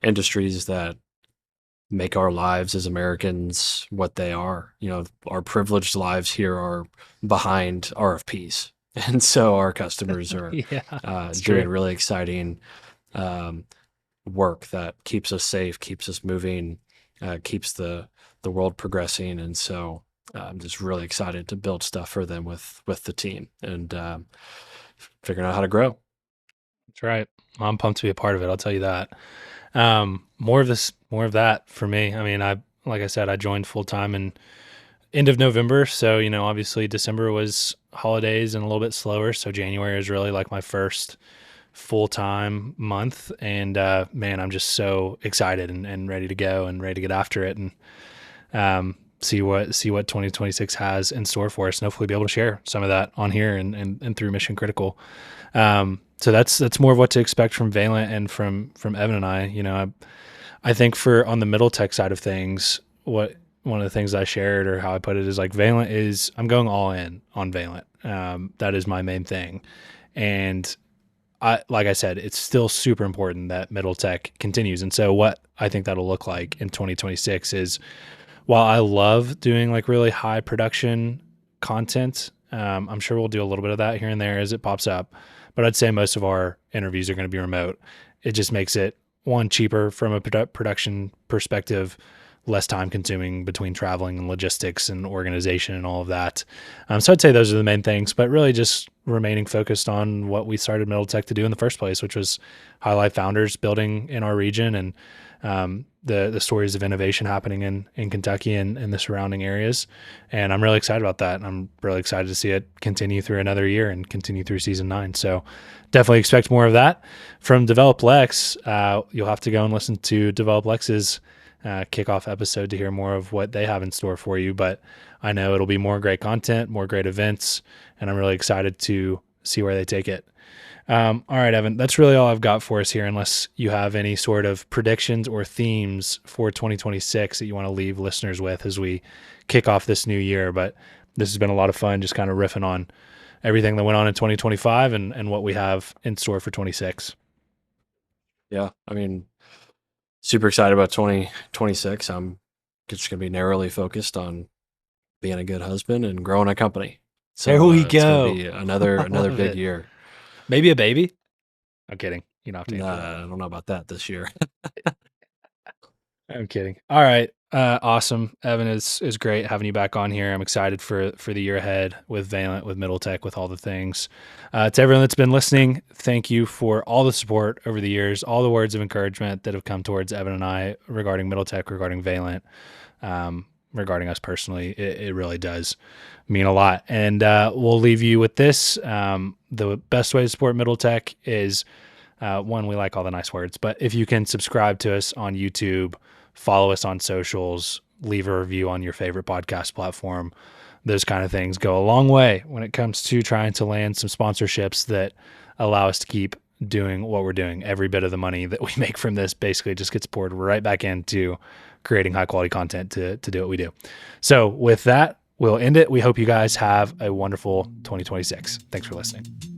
industries that make our lives as Americans what they are. Our privileged lives here are behind RFPs. And so our customers are doing really exciting work that keeps us safe, keeps us moving, keeps the world progressing. And so I'm just really excited to build stuff for them with the team and figuring out how to grow. That's right. I'm pumped to be a part of it. I'll tell you that. More of that for me. I mean, like I said, I joined full time in end of November. So, obviously December was holidays and a little bit slower. So January is really like my first full-time month. And, man, I'm just so excited and ready to go and ready to get after it and, see what 2026 has in store for us and hopefully be able to share some of that on here and through Mission Critical. So that's more of what to expect from Valent and from Evan and I. I think on the middle tech side of things, one of the things I shared or how I put it is like I'm going all in on Valent. That is my main thing. And like I said, it's still super important that middle tech continues. And so what I think that'll look like in 2026 is, while I love doing like really high production content, I'm sure we'll do a little bit of that here and there as it pops up, but I'd say most of our interviews are going to be remote. It just makes it, one, cheaper from a production perspective, less time consuming between traveling and logistics and organization and all of that. So I'd say those are the main things, but really just remaining focused on what we started Middle Tech to do in the first place, which was highlight founders building in our region and the stories of innovation happening in Kentucky and the surrounding areas. And I'm really excited about that. And I'm really excited to see it continue through another year and continue through season 9. So definitely expect more of that. From DevelopLex, you'll have to go and listen to DevelopLex's kickoff episode to hear more of what they have in store for you. But I know it'll be more great content, more great events, and I'm really excited to see where they take it. All right, Evan, that's really all I've got for us here, unless you have any sort of predictions or themes for 2026 that you want to leave listeners with as we kick off this new year. But this has been a lot of fun, just kind of riffing on everything that went on in 2025 and what we have in store for 26. Yeah, I mean, super excited about 2026. I'm just going to be narrowly focused on being a good husband and growing a company. So there we it's go. gonna be another big year. Maybe a baby. I'm kidding. You don't have to answer that. I don't know about that this year. I'm kidding. All right. Awesome. Evan, is great having you back on here. I'm excited for the year ahead with Valent, with Middle Tech, with all the things. To everyone that's been listening, thank you for all the support over the years, all the words of encouragement that have come towards Evan and I regarding Middle Tech, regarding Valent, regarding us personally. It really does mean a lot. And we'll leave you with this. The best way to support Middle Tech is, one, we like all the nice words, but if you can subscribe to us on YouTube, follow us on socials, leave a review on your favorite podcast platform, those kind of things go a long way when it comes to trying to land some sponsorships that allow us to keep doing what we're doing. Every bit of the money that we make from this basically just gets poured right back into creating high quality content to do what we do. So with that, we'll end it. We hope you guys have a wonderful 2026. Thanks for listening.